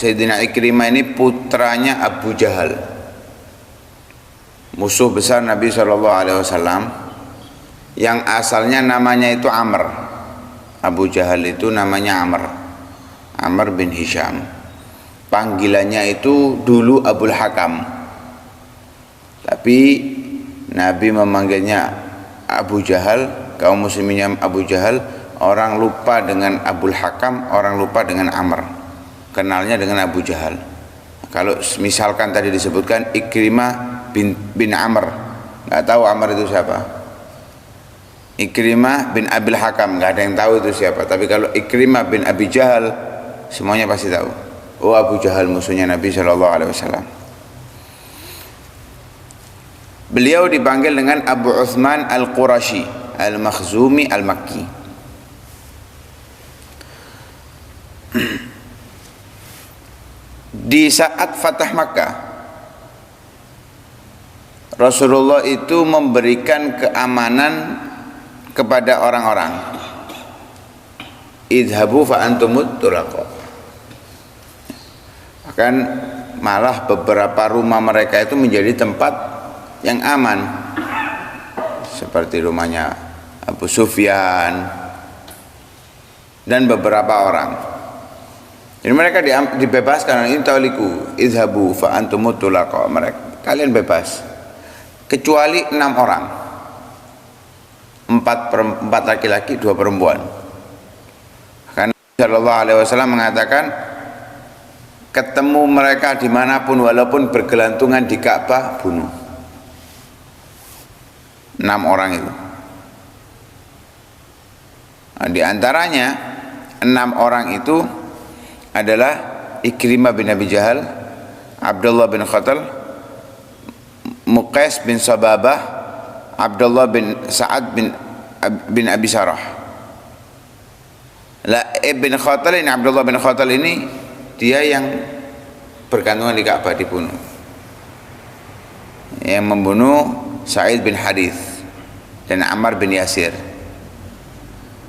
Sayyidina Ikrimah ini putranya Abu Jahal, musuh besar Nabi SAW, yang asalnya namanya itu Amr. Abu Jahal itu namanya Amr bin Hisham. Panggilannya itu dulu Abul Hakam, tapi Nabi memanggilnya Abu Jahal. Kaum musliminnya Abu Jahal, orang lupa dengan Abul Hakam, orang lupa dengan Amr, kenalnya dengan Abu Jahal. Kalau misalkan tadi disebutkan Ikrimah bin Amr, nggak tahu Amr itu siapa. Ikrimah bin Abil Hakam, nggak ada yang tahu itu siapa. Tapi kalau Ikrimah bin Abi Jahal, semuanya pasti tahu. Oh, Abu Jahal musuhnya Nabi SAW. Beliau dipanggil dengan Abu Uthman Al-Qurashi Al-Makhzumi Al-Makki. Di saat Fatah Makkah, Rasulullah itu memberikan keamanan kepada orang-orang. Idhabu fa antumut tulaqa. Bahkan malah beberapa rumah mereka itu menjadi tempat yang aman, seperti rumahnya Abu Sufyan dan beberapa orang. Jadi mereka dibebaskan. Ini tauliku idhabu fa antumut tulaqa. Mereka, kalian bebas, kecuali 6 orang, 4 laki-laki 2 perempuan. Karena Sallallahu Alaihi Wasallam mengatakan, ketemu mereka dimanapun walaupun bergelantungan di Ka'bah, bunuh. 6 orang itu. Nah, di antaranya 6 orang itu adalah Ikrimah bin Abi Jahal, Abdullah bin Khatal, Muqais bin Sababah, Abdullah bin Sa'ad bin Abi Sarah. Ibn Khatal ini, Abdullah bin Khatal ini, dia yang bergantungan di Ka'bah, dibunuh. Yang membunuh Sa'id bin Harith dan Ammar bin Yasir.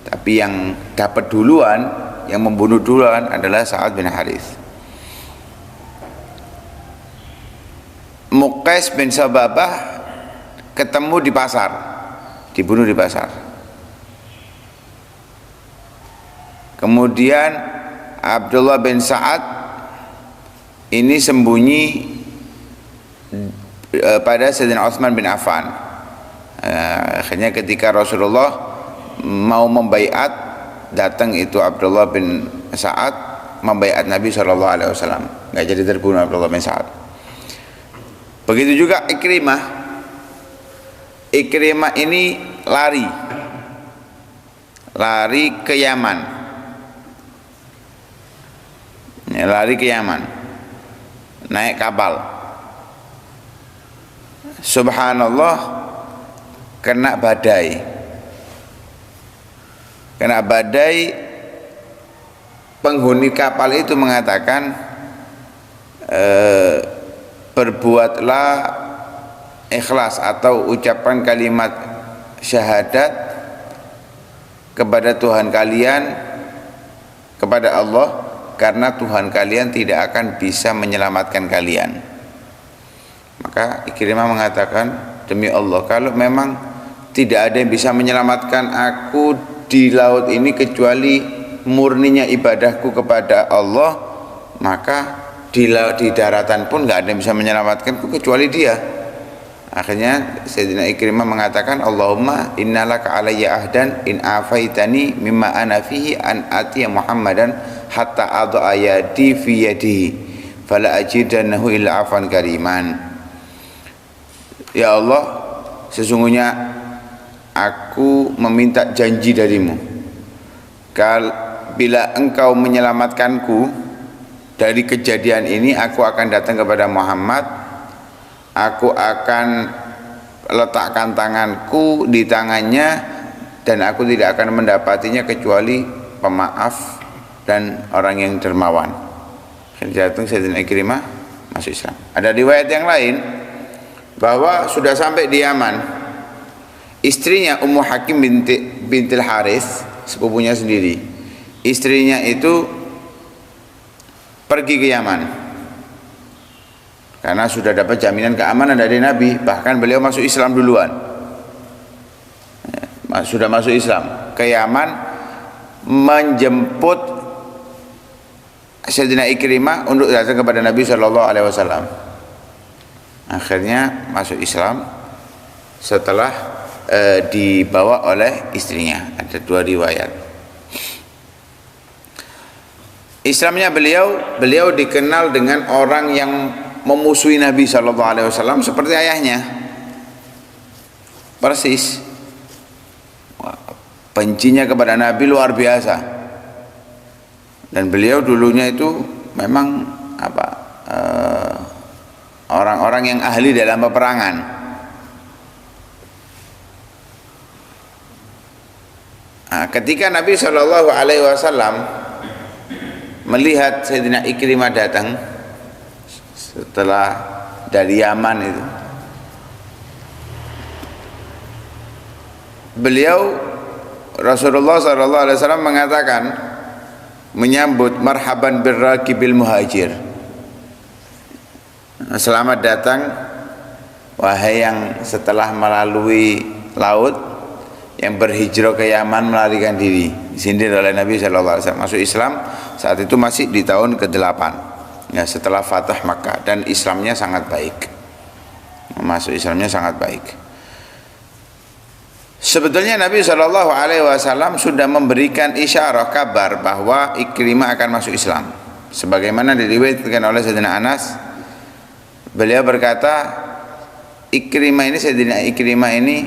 Tapi yang dapat duluan, yang membunuh duluan adalah Sa'ad bin Harith. Muqais bin Sababah ketemu di pasar, dibunuh di pasar. Kemudian Abdullah bin Sa'ad ini sembunyi pada Sayyidina Utsman bin Affan. Akhirnya ketika Rasulullah mau membaiat, datang itu Abdullah bin Sa'ad membaiat Nabi SAW. Nggak jadi terbunuh Abdullah bin Sa'ad. Begitu juga Ikrimah. Ikrimah ini lari ke Yaman. Lari ke Yaman, naik kapal. Subhanallah, kena badai. Penghuni kapal itu mengatakan, berbuatlah ikhlas atau ucapan kalimat syahadat kepada Tuhan kalian, kepada Allah, karena Tuhan kalian tidak akan bisa menyelamatkan kalian. Maka Ikrimah mengatakan, demi Allah, kalau memang tidak ada yang bisa menyelamatkan aku di laut ini kecuali murninya ibadahku kepada Allah, maka di daratan pun nggak ada yang bisa menyelamatkanku kecuali Dia. Akhirnya Sayyidina Ikrimah mengatakan, Allahumma innalaka alayya ahdan in afaitani mimma ana fihi an atiya Muhammadan hatta adha ayati fi yadihi fala ajidannahu illa afan kariman. Ya Allah, sesungguhnya aku meminta janji darimu, bila engkau menyelamatkanku dari kejadian ini, aku akan datang kepada Muhammad, aku akan letakkan tanganku di tangannya, dan aku tidak akan mendapatinya kecuali pemaaf dan orang yang dermawan. Jatuh Sayyidina Ikrimah masuk Islam. Ada riwayat yang lain bahwa sudah sampai di Yaman, istrinya Ummu Hakim bintil Harith, sepupunya sendiri, istrinya itu pergi ke Yaman karena sudah dapat jaminan keamanan dari Nabi. Bahkan beliau masuk Islam duluan, sudah masuk Islam, ke Yaman menjemput Sayyidina Ikrimah untuk datang kepada Nabi SAW. Akhirnya masuk Islam setelah dibawa oleh istrinya. Ada dua riwayat. Islamnya beliau dikenal dengan orang yang memusuhi Nabi SAW seperti ayahnya, persis. Bencinya kepada Nabi luar biasa. Dan beliau dulunya itu memang orang-orang yang ahli dalam peperangan. Nah, ketika Nabi SAW melihat Sayyidina Ikrimah datang setelah dari Yaman itu, beliau Rasulullah SAW mengatakan, menyambut, marhaban birrakibil muhajir, selamat datang wahai yang setelah melalui laut, yang berhijrah ke Yaman melarikan diri. Disindir oleh Nabi SAW. Masuk Islam saat itu masih di tahun ke-8 ya, setelah Fatah Makkah, dan Islamnya sangat baik. Masuk Islamnya sangat baik. Sebetulnya Nabi SAW sudah memberikan isyarah, kabar bahwa Ikrimah akan masuk Islam. Sebagaimana diriwayatkan oleh Sayyidina Anas, beliau berkata, Sayyidina Ikrimah ini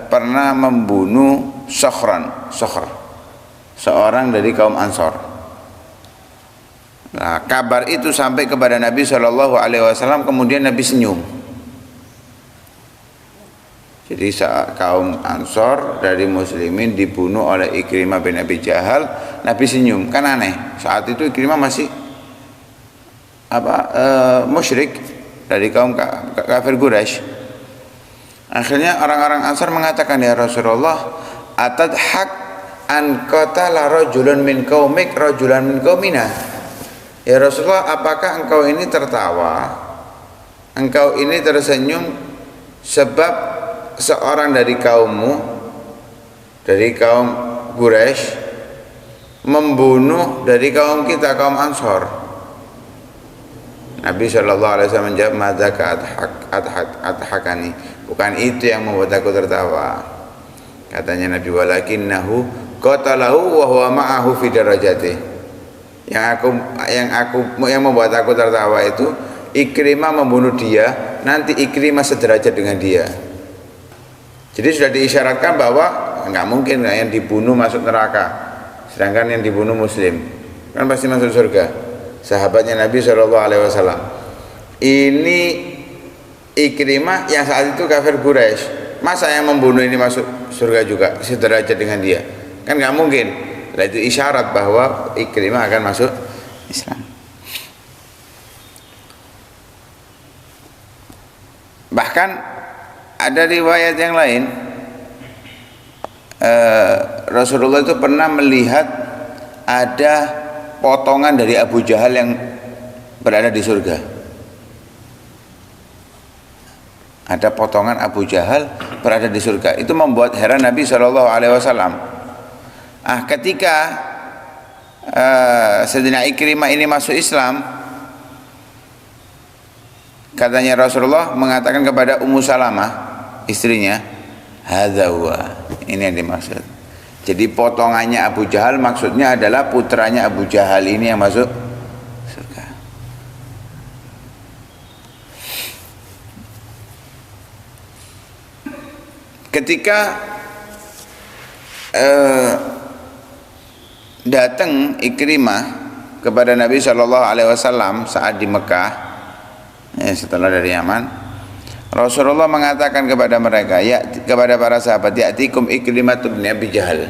pernah membunuh Sokhr, seorang dari kaum Ansor. Nah, kabar itu sampai kepada Nabi SAW, kemudian Nabi senyum. Jadi saat kaum Ansor dari muslimin dibunuh oleh Ikrimah bin Abi Jahal, Nabi senyum. Kan aneh, saat itu Ikrimah masih musyrik dari kaum kafir Quraisy. Akhirnya orang-orang Ansor mengatakan, ya Rasulullah, atadhak an qatala rajulan min qaumik rajulan min qaumina. Ya Rasulullah, apakah engkau ini tertawa, engkau ini tersenyum sebab seorang dari kaummu, dari kaum Quraisy, membunuh dari kaum kita, kaum Ansor? Nabi SAW menjawab, madzaka adhakani, bukan itu yang membuat aku tertawa. Katanya Nabi, walakinnahu qatalahu wa huwa ma'ahu fi darajatih. Yang membuat aku tertawa itu Ikrimah membunuh dia, nanti Ikrimah sederajat dengan dia. Jadi sudah diisyaratkan bahwa enggak mungkin yang dibunuh masuk neraka, sedangkan yang dibunuh muslim kan pasti masuk surga. Sahabatnya Nabi SAW. Ini Ikrimah yang saat itu kafir Quraisy, masa yang membunuh ini masuk surga juga, sederajat dengan dia? Kan enggak mungkin. Nah, itu isyarat bahwa Ikrimah akan masuk Islam. Bahkan ada riwayat yang lain, Rasulullah itu pernah melihat ada potongan dari Abu Jahal yang berada di surga. Ada potongan Abu Jahal berada di surga. Itu membuat heran Nabi SAW. Ketika Sayyidina Ikrimah ini masuk Islam, katanya Rasulullah mengatakan kepada Ummu Salamah, istrinya, hadza huwa, ini yang dimaksud. Jadi potongannya Abu Jahal maksudnya adalah putranya Abu Jahal ini yang masuk surga. Ketika datang Ikrimah kepada Nabi SAW saat di Mekah, setelah dari Yaman, Rasulullah mengatakan kepada mereka, ya, kepada para sahabat, ya'tikum Ikrimah bin Abi Jahal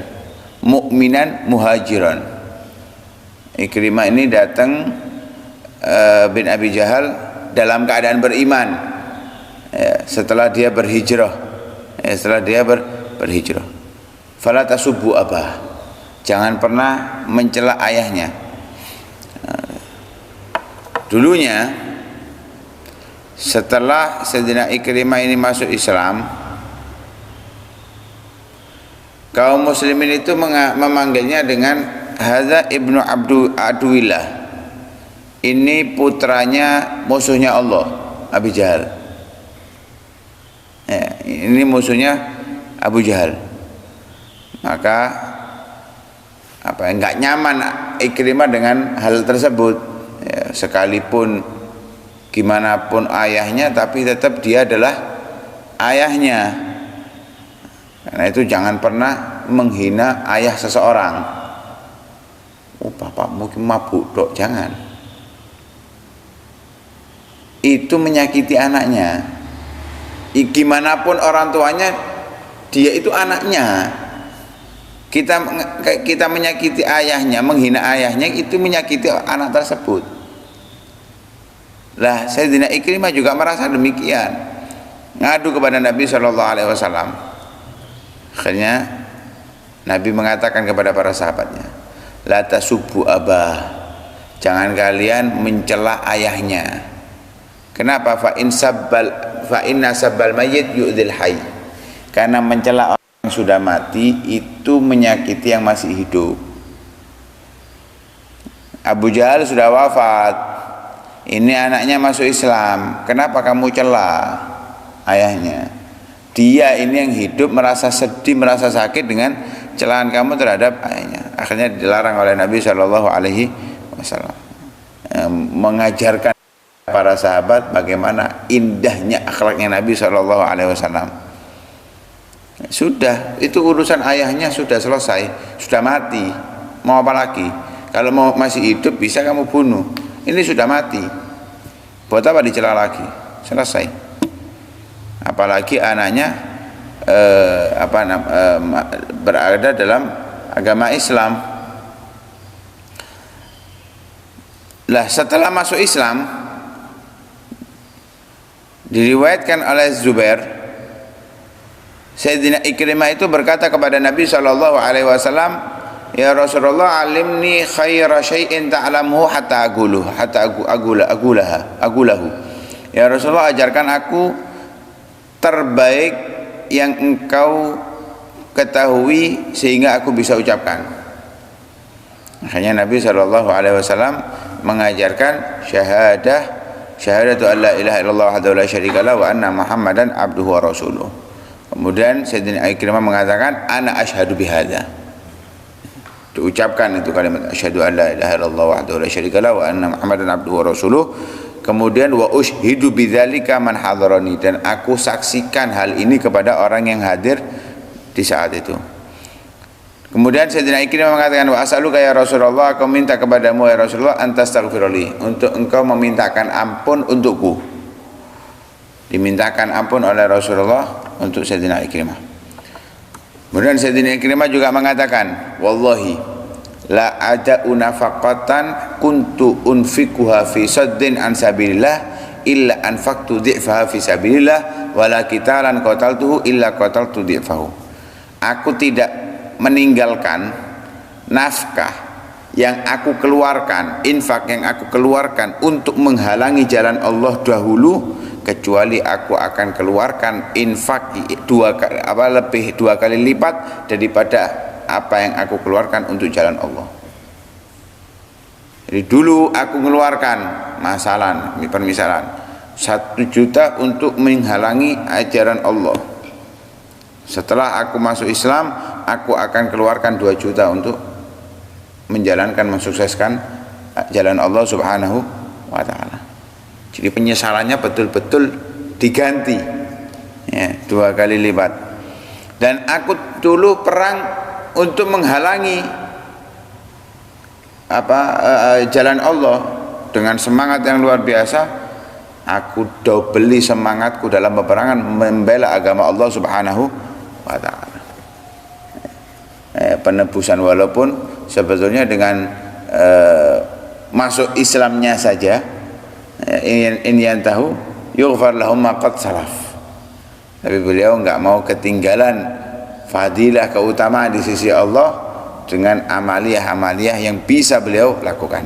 mu'minan muhajiran. Ikrimah ini datang bin Abi Jahal dalam keadaan beriman, setelah dia berhijrah, berhijrah. Fala tasubbu abah, jangan pernah mencela ayahnya. Dulunya setelah Sayyidina Ikrimah ini masuk Islam, kaum muslimin itu memanggilnya dengan hadza ibnu Aduillah. Ini putranya musuhnya Allah, Abu Jahal. Ya, ini musuhnya Abu Jahal. Maka enggak nyaman Ikrimah dengan hal tersebut. Ya, sekalipun gimana pun ayahnya, tapi tetap dia adalah ayahnya. Karena itu jangan pernah menghina ayah seseorang. Oh, bapakmu mabuk dok, jangan. Itu menyakiti anaknya. Gimana pun orang tuanya, dia itu anaknya. Kita menyakiti ayahnya, menghina ayahnya, itu menyakiti anak tersebut. Lah Sayyidina Ikrimah juga merasa demikian, ngadu kepada Nabi SAW. Akhirnya Nabi mengatakan kepada para sahabatnya, la tasubbu abah, jangan kalian mencela ayahnya. Kenapa? Fa inna sabbal mayyit yu'dhil hayy. Karena mencela orang yang sudah mati itu menyakiti yang masih hidup. Abu Jahal sudah wafat, ini anaknya masuk Islam, kenapa kamu cela ayahnya? Dia ini yang hidup merasa sedih, merasa sakit dengan celaan kamu terhadap ayahnya. Akhirnya dilarang oleh Nabi SAW, mengajarkan para sahabat bagaimana indahnya akhlaknya Nabi SAW. Sudah, itu urusan ayahnya sudah selesai, sudah mati, mau apa lagi? Kalau mau masih hidup bisa kamu bunuh, ini sudah mati, buat apa dicela lagi? Selesai. Apalagi anaknya berada dalam agama Islam. Lah setelah masuk Islam, diriwayatkan oleh Zubair, Sayyidina Ikrimah itu berkata kepada Nabi SAW, ya Rasulullah, alimni khaira syai'in ta'lamuhu hatta agulahu. Ya Rasulullah, ajarkan aku terbaik yang engkau ketahui sehingga aku bisa ucapkan. Akhirnya Nabi SAW mengajarkan syahadatu an la ilaha illallah wahdahu la syarika lahu wa anna Muhammadan abduhu wa rasuluh. Kemudian Sayyidina Ikrimah mengatakan ana asyhadu bihadza. Diucapkan itu kalimat asyhadu an la ilaha illallah wahdahu la syarika lahu wa anna Muhammadan abduhu wa rasuluh. Kemudian wa ushhidu bidzalika man hadarani, dan aku saksikan hal ini kepada orang yang hadir di saat itu. Kemudian Sayyidina Ikrimah mengatakan, wa as'aluka ya Rasulullah, aku minta kepadamu ya Rasulullah, antastaghfirli, untuk engkau memintakan ampun untukku. Dimintakan ampun oleh Rasulullah untuk Sayyidina Ikrimah. Kemudian Sayyidina Ikrimah juga mengatakan, wallahi la ada'u nafaqatan kuntu unfikuha fi saddin an sabilillah illa anfaqtu dhi'faha fi sabilillah wala qitalan qataltuhu illa qataltu dhi'fahu. Aku tidak meninggalkan nafkah yang aku keluarkan, infak yang aku keluarkan untuk menghalangi jalan Allah dahulu, kecuali aku akan keluarkan infak dua kali lipat daripada apa yang aku keluarkan untuk jalan Allah. Jadi dulu aku mengeluarkan permisalan 1 juta untuk menghalangi ajaran Allah. Setelah aku masuk Islam, aku akan keluarkan 2 juta untuk menjalankan, mensukseskan jalan Allah Subhanahu wa ta'ala. Jadi penyesalannya betul-betul diganti ya, 2 kali lipat. Dan aku dulu perang untuk menghalangi jalan Allah dengan semangat yang luar biasa. Aku dobeli semangatku dalam peperangan membela agama Allah Subhanahu wa ta'ala. Penebusan, walaupun sebetulnya dengan masuk Islamnya saja, in yantahu yughfar lahum ma qad salaf. Tapi beliau enggak mau ketinggalan fadilah, keutamaan di sisi Allah dengan amaliyah-amaliyah yang bisa beliau lakukan.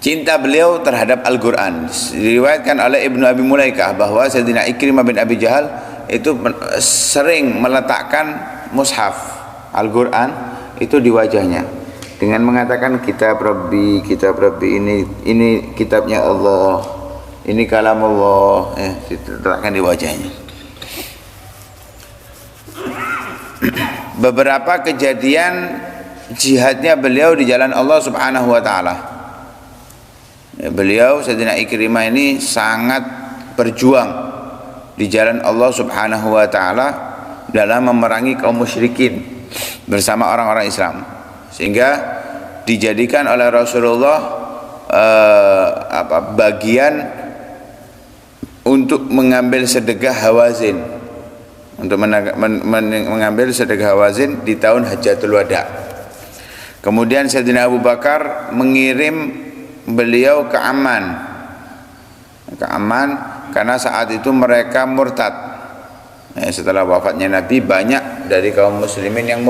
cinta beliau terhadap Al-Quran. Diriwayatkan oleh Ibnu Abi Mulaikah bahwa Sayyidina Ikrimah bin Abi Jahal itu sering meletakkan mushaf Al-Quran itu di wajahnya dengan mengatakan kitab Rabbi ini kitabnya Allah, ini kalam Allah, diletakkan di wajahnya. Beberapa kejadian jihadnya beliau di jalan Allah Subhanahu wa taala. Beliau Sayyidina Ikrimah ini sangat berjuang di jalan Allah Subhanahu wa taala dalam memerangi kaum musyrikin bersama orang-orang Islam, sehingga dijadikan oleh Rasulullah bagian untuk mengambil sedekah Hawazin, untuk mengambil sedekah Hawazin di tahun Hajjatul Wada. Kemudian Sayyidina Abu Bakar mengirim beliau ke Amman karena saat itu mereka murtad. Setelah wafatnya Nabi, banyak dari kaum muslimin yang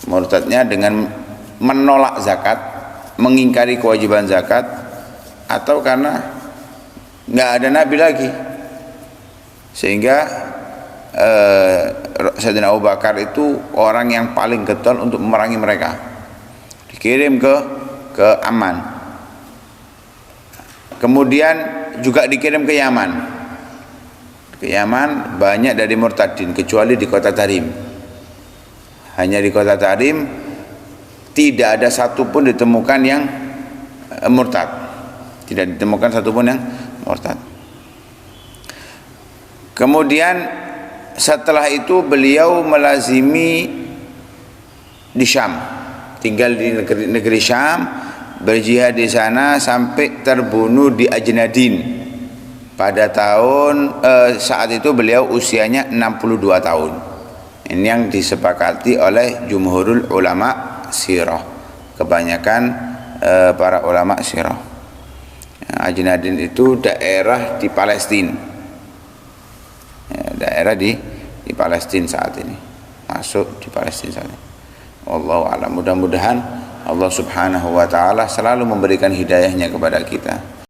murtadnya dengan menolak zakat, mengingkari kewajiban zakat, atau karena nggak ada Nabi lagi, sehingga Sayyidina Abu Bakar itu orang yang paling getol untuk memerangi mereka, dikirim ke Amman. Kemudian juga dikirim ke Yaman. Ke Yaman banyak dari murtadin, kecuali di kota Tarim. Hanya di kota Tarim tidak ada satupun ditemukan yang murtad. Tidak ditemukan satupun yang murtad. Kemudian setelah itu beliau melazimi di Syam, tinggal di negeri Syam, berjihad di sana sampai terbunuh di Ajnadin pada tahun saat itu beliau usianya 62 tahun. Ini yang disepakati oleh jumhurul ulama sirah, kebanyakan para ulama sirah. Ajnadin itu daerah di Palestina, daerah di Palestina saat ini, masuk di Palestina saat ini. Wallahu a'lam. Mudah-mudahan Allah Subhanahu wa taala selalu memberikan hidayahnya kepada kita.